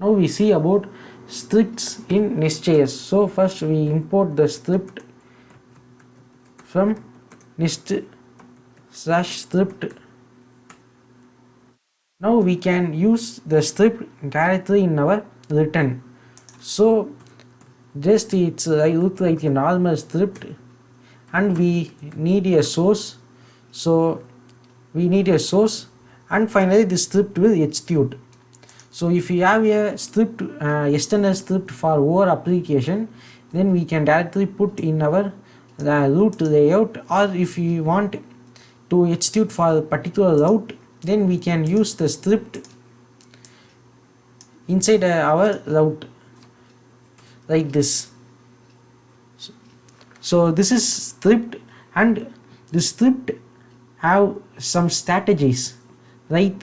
Now we see about scripts in Nest.js. So first we import the script from nest/script. Now we can use the script directly in our return. So just it's look like a normal script, and we need a source. So we need a source, and finally the script will execute. So if you have a script, external script for our application, then we can directly put in our route layout, or if you want to execute for a particular route, then we can use the script inside our route like this. So this is script, and the script have some strategies, right?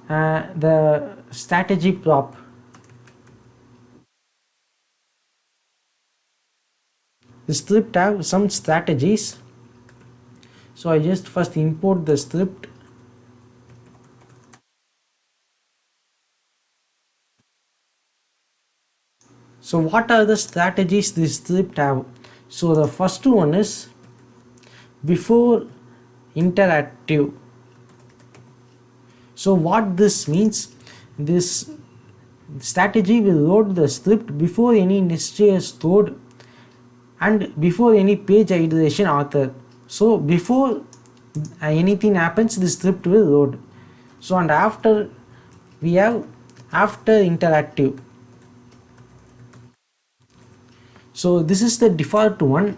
The strategy prop. The script have some strategies. So I just first import the script. So what are the strategies this script have? So the first one is before interactive. So what this means, this strategy will load the script before any Nest.js code and before any page iteration author. So before anything happens, the script will load. So and after we have after interactive. So this is the default one.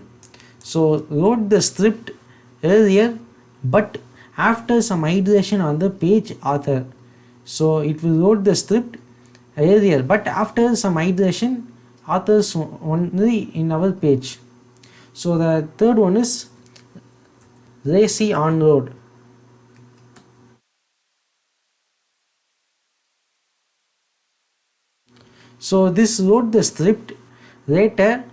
So load the script earlier but after some iteration on the page author. So it will load the script earlier but after some iteration authors only in our page. So the third one is lazy onload. So this load the script later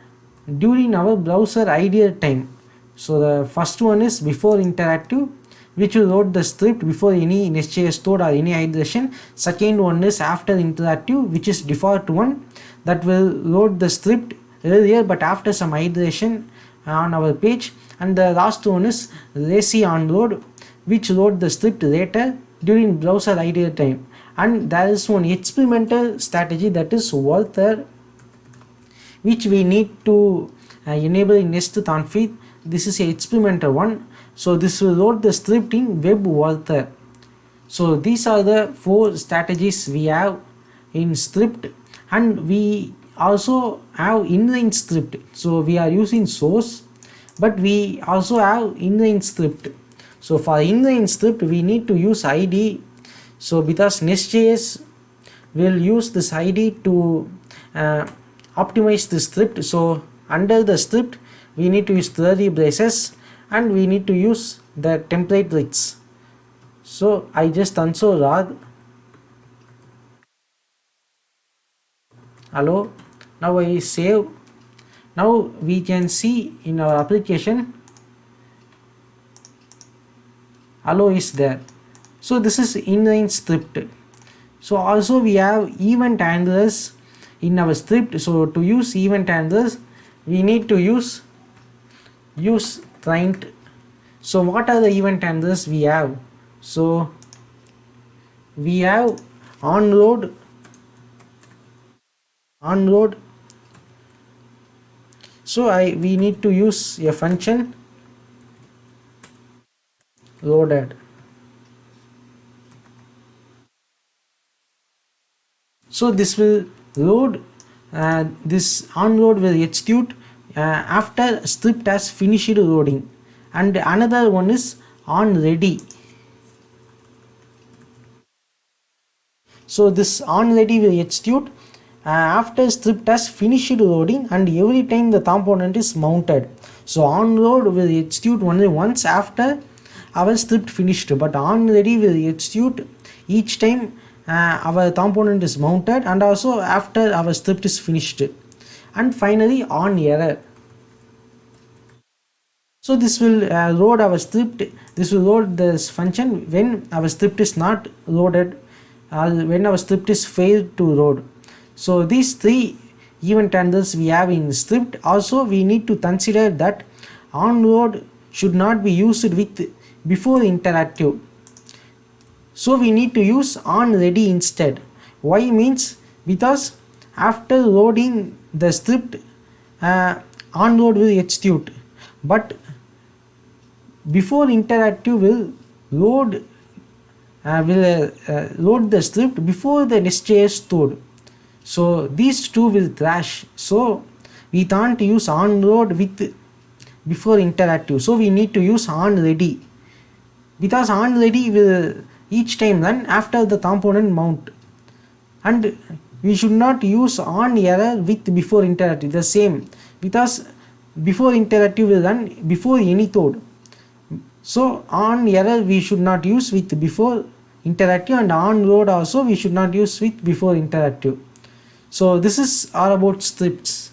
during our browser idle time. So the first one is before interactive, which will load the script before any Nest.js code or any iteration. Second one is after interactive, which is default one, that will load the script earlier but after some iteration on our page. And the last one is lazy onload, which load the script later during browser idle time. And there is one experimental strategy, that is Walther, which we need to enable in Nest config. This is a experimental one. So this will load the script in web Walther. So these are the 4 strategies we have in script, and we also have inline script. So we are using source, but we also have inline script. So for inline script we need to use id. So because Nest.js will use this id to optimize the script. So under the script we need to use curly braces and we need to use the template rigs. So I just console log. Hello, now I save. Now we can see in our application hello is there. So this is inline script. So also we have event handlers in our script. So to use event handlers we need to use client. So what are the event handlers we have? So we have onload. So we need to use a function loaded. So this will load, this onload will execute after script has finished loading. And another one is onReady. So this onReady will execute after script has finished loading and every time the component is mounted. So onload will execute only once after our script finished, but onReady will execute each time our component is mounted and also after our script is finished. And finally onError. So this will load our script. This will load this function when our script is not loaded, when our script is failed to load. So these three event handlers we have in script. Also we need to consider that onload should not be used with before interactive. So we need to use onReady instead. Why means because after loading the script, onload will execute, but before interactive will load load the script before the SJS stored. So these two will crash. So we can't use onload with before interactive. So we need to use onReady, because onReady will each time run after the component mount, and we should not use onError with before interactive the same, because before interactive will run before any code. So onError we should not use with before interactive, and onload also we should not use with before interactive. So this is all about scripts.